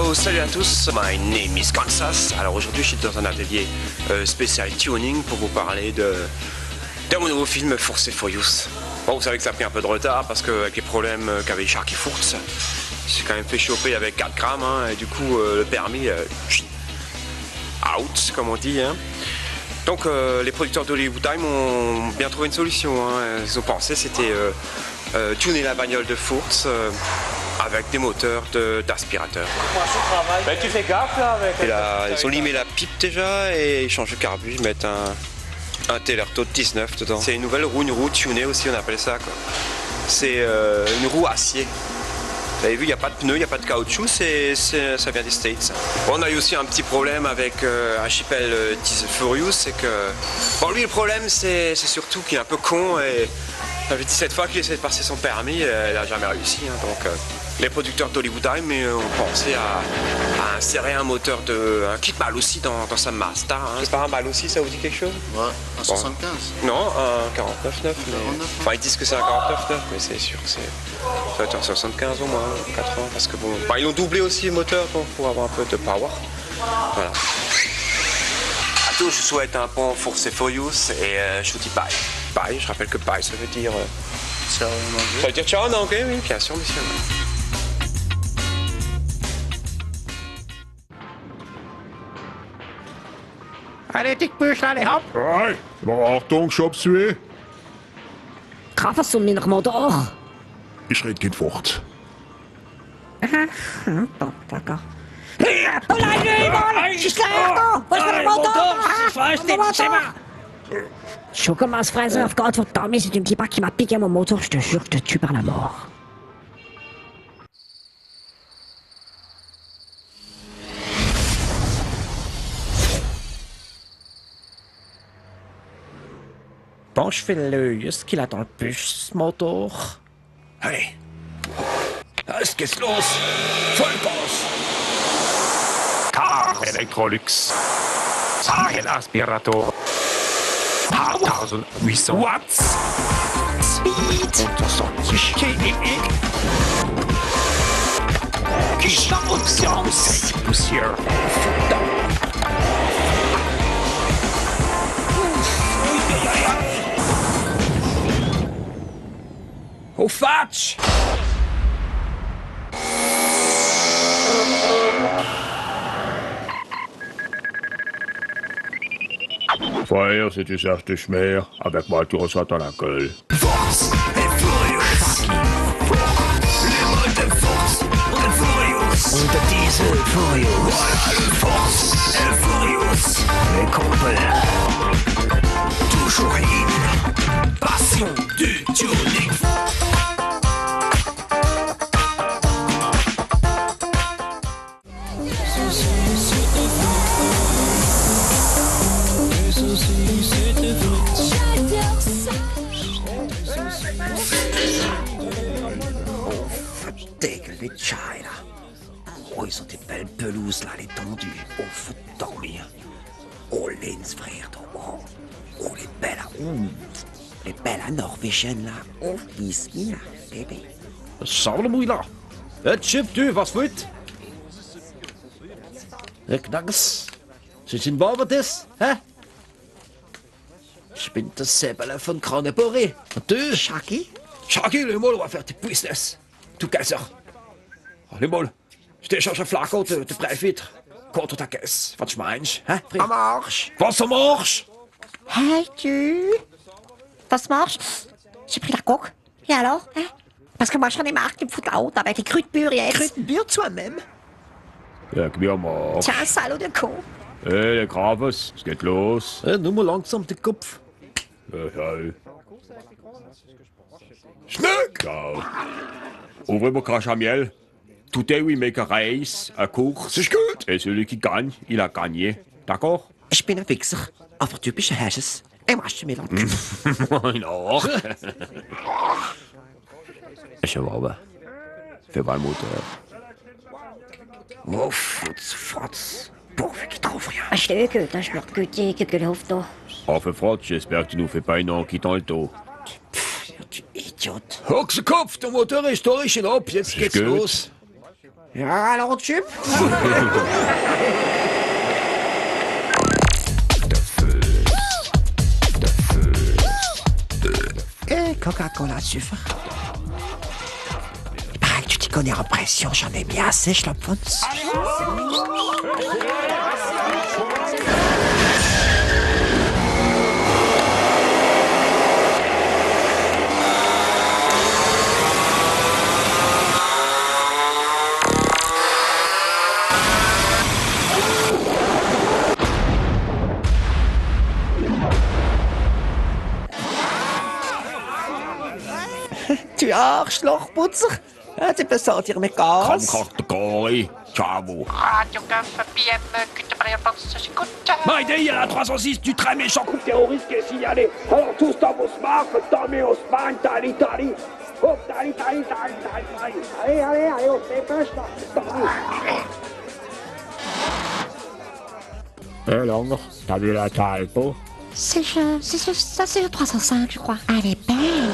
Yo, salut à tous, my name is Kansas. Alors aujourd'hui je suis dans un atelier spécial tuning pour vous parler de mon nouveau film Force et Furious. Bon, vous savez que ça a pris un peu de retard parce qu'avec les problèmes qu'avait Sharky Furz, j'ai quand même fait choper avec 4 grammes et du coup le permis out comme on dit. Hein. Donc les producteurs d'Hollywood Time ont bien trouvé une solution. Hein. Ils ont pensé c'était tuner la bagnole de Furz avec des moteurs d'aspirateur. Ben, tu fais gaffe là avec... Et là, ils ont limé la pipe déjà et ils changent le carbu, ils mettent un Taylor-Tot 19 dedans. C'est une nouvelle roue, une roue tunée aussi, on appelle ça quoi. C'est une roue acier. Vous avez vu, il n'y a pas de pneus, il n'y a pas de caoutchouc, ça vient des States. On a eu aussi un petit problème avec un chipel Diesel Furious, c'est que... Bon, lui, le problème, c'est surtout qu'il est un peu con et ça fait 17 fois qu'il essaie de passer son permis, il n'a jamais réussi. Hein, donc, les producteurs d'Hollywood Time ont pensé à insérer un moteur un kit balle aussi dans sa Mazda. Hein. C'est pas un balle aussi, ça vous dit quelque chose? Ouais, un 75. Bon. Non, un 49.9. Mais... Enfin, ils disent que c'est un 49.9, mais c'est sûr que ça va être un 75 au moins, 80, parce que bon... Enfin, ils ont doublé aussi le moteur pour avoir un peu de power. Voilà. À tous, je souhaite un bon Force et Furious et je vous dis bye. Bye, je rappelle que bye, ça veut dire... Ciao en anglais. Ça veut dire ciao en anglais, oui, bien sûr, monsieur. Allez, Dickbüchel, allez, hopp! Hey, maar Achtung, Schubs weh. Krafters um min motor. Ich red kein Fort. Bon, d'accord. Oh là, je suis là, wo ist mein Motor? C'est moi! Je commence, Fraser, Gottverdammt, si tu me dis pas qu'il m'a piqué mon moteur, je te jure, je te tue par la mort. Bon, je fais l'œil. Est-ce qu'il attend le plus, ce moteur? Hey, was geht's los? Vollgas! Car Electrolux. Aspirator. 1800 Watts. Speed. 120 kW. Gestaltungsjungs. Poussière. Au Fatsch! Frère, si tu cherches tes chemins, avec moi tu reçois ton accueil. Force et Furious! Les modes de Force und Furious! Und der Diesel Furious. Voilà le Force et Furious! Les Kumpel. Toujours in! Passion du tuning! Dégel, les chais, là. Oh, ils ont des belles pelouses, là, les tendues. Oh, faut dormir. Oh, Lens, frère. Oh, les belles, les belles norvégiennes, là. Oh, ici, là, bébé. Charlemouille là. Het Schiff, du, was wollt? Ich danks. Sie sind warm das, hä? Ich bin der Säbele von Kraneboré. Und du? Sharky? Sharky, le mal, on va faire du business. Du Kaiser. Allez mal. Je t'échange un flacon de Breivitre. Contre ta caisse. Was du meinst, hä? Am Arsch. Was am Arsch? Hey, tu. Was machst? J'ai pris la coque. Et alors, hein? Parce que moi, j'en ai marre qu'ils me foutent la honte avec les crues de pur jetzt. Krütenbür toi-même. Leg mir mal. Tiens, salaud de con. Hey, der Graves, es geht los. Nur mal langsam den Kopf. Hey. Schnuck! Ciao. Ouvrez-moi crache à miel. Today we make a race, a course. C'est gut! Et celui qui gagne, il a gagné. D'accord? Ich bin ein Wichser. Aber typischer Hasses. Marche mir lang. Non. Je vois. Fais pas le moteur. Oh, Fotz. Pourvu qu'il trouve rien. Je t'ai vu que t'as joué que t'es que le hoofd. Oh, für Frott, j'espère que tu nous fais pas une enquête dans le dos. Du Idiot. Huxekopf, der Motor ist original ab, jetzt geht's gut. los. Alors, tube. Et Coca-Cola sucre. Il paraît que tu t'y connais en pression, j'en ai mis assez, Schlopfons. Tu Arschlochputzer. Ah, tu peux sortir mes Komm, casses. Kategorie. Ciao. Radio Guff, PM, Gütebrillard, Mayday, il y a la 306 du très méchant coup terroriste qui est signalé. Alors tous dans vos smartphones, Tommy, Osman, Tali. Hop, Tali. Allez, on se dépêche là. Hé, Langre, t'as vu la typo? C'est le 305, je crois. Elle est belle.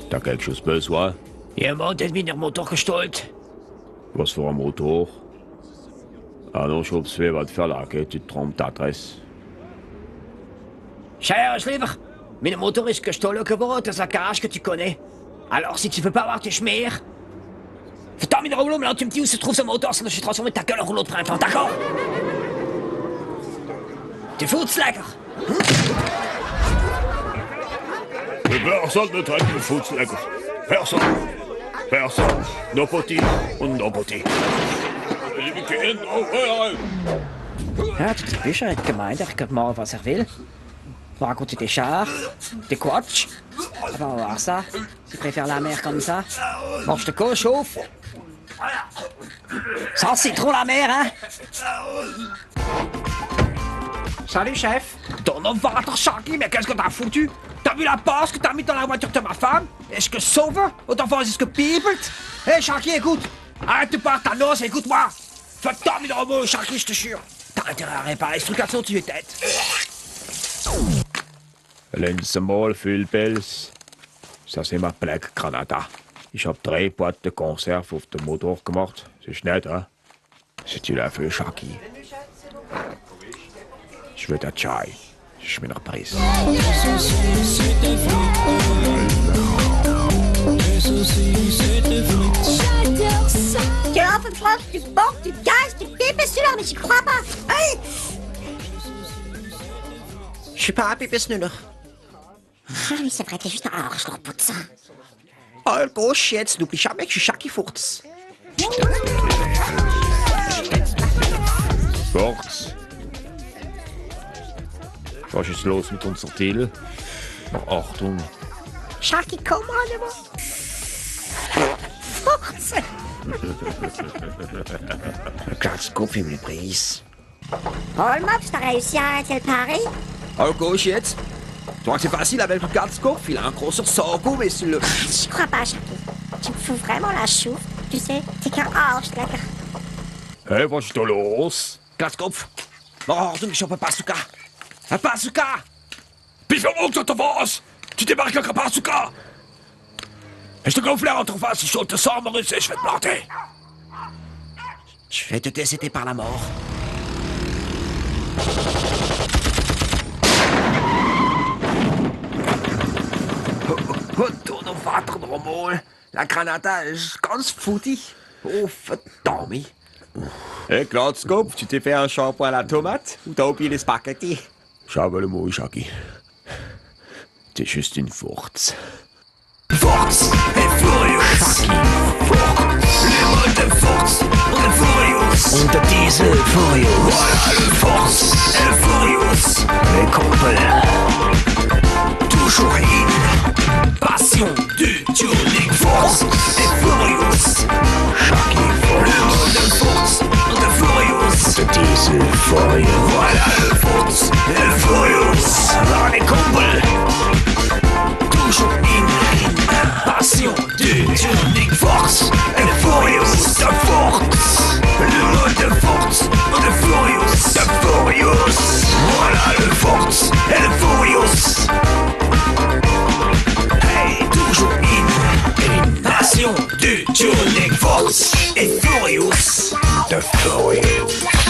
T'as quelque chose besoin? Jemand hat meinen Motor gestohlen. Was für ein Motor? Ah non, je sais pas te faire là, tu te trompes d'adresse. Cher Schlever, mein Motor ist gestohlen geworden dans un garage que tu connais. Alors, si tu veux pas avoir tes schmiers, ferme le rouleau, maintenant tu me dis où se trouve ce motor, sinon je vais transformer ta gueule en rouleau de printemps, d'accord? Tu Futzlecker! Personne ne traite de Futzlecker. Personne. Nobody und nobody. Ja, der Büscher hat gemeint, er kann machen, was er will. Raconter des chars, des quatsch. On va voir ça. Tu préfères la mer comme ça? Mange de quoi, chauffe? Ça, c'est trop la mer, hein? Salut, chef. Ton homme va Shaki, mais qu'est-ce que t'as foutu? T'as vu la passe que t'as mis dans la voiture de ma femme? Est-ce que sauve? Oder was ist gepiepelt? Hé, Shaki, écoute! Arrête de parler ta noce, écoute-moi! Verdammt de robot, Shaki, je te jure! T'as intérêt à réparer ce truc à tu es tête! Lenz mal viel Pels. Ça c'est ma Black Granada. Ich hab 3 Boîtes de Konserve auf den Motor gemacht. C'est nett, hein? C'est tu l'as fait, Shaki. Je veux ta chai. Je mets une reprise. Tu es en France, tu portes, tu gazes, tu pipes celui-là, mais j'y crois pas. Hey! Je suis pas un Pipesnuller. Ah oui, c'est vrai, t'es juste un Arschlochputzer. Oh, gauche jetzt, n'oublie jamais que je suis Shaki Furz. Furz. Was ist los mit unserem Deal? Achtung. Shaki, commande-moi. Force! Glatzkopf im Prise. Holmops, t'as réussi à arrêter le pari? Oh, gauche jetzt. Tu crois que c'est facile avec le Glatzkopf? Il a un großer Sorgo, mais c'est le... Je crois pas, Shaki. Tu me fous vraiment la chouffe. Tu sais, t'es qu'un Arschlecker. Hé, was ist da los? Glatzkopf. Ordnung, ich hoffe Bazooka. Un bazooka! Bis auf uns oder was? Tu débarques avec un bazooka! Je te gonfle en ton face, si je te sors, Maurice, et je vais te planter! Je vais te décéder par la mort. Ton Vater normal. La Granada ist ganz foutig. Oh, verdammt. Hé, Glatzkopf, tu t'es fait un shampoing à la tomate ou t'as oublié les spaghettis? Schau le mot, Shaki. T'es juste une Furz. Furz et Furious. Les modes de Furz und Furious. Und der Diesel Furious. Voilà le Furz et le Furious. Les Kumpel. Toujours in. Passion du tuning. Furz et Furious. Shaki Furz. Le mode de Furz und Furious. Der Diesel Furious. Voilà le Furz et le Furious. Alors les Kumpel. Toujours in. Passion du tuning. Force et Furious. De Furz. Le mode de Furz und Furious. De Furious. Voilà le Furz et le Furious. Hey, toujours in. Passion et Furious. The Furious.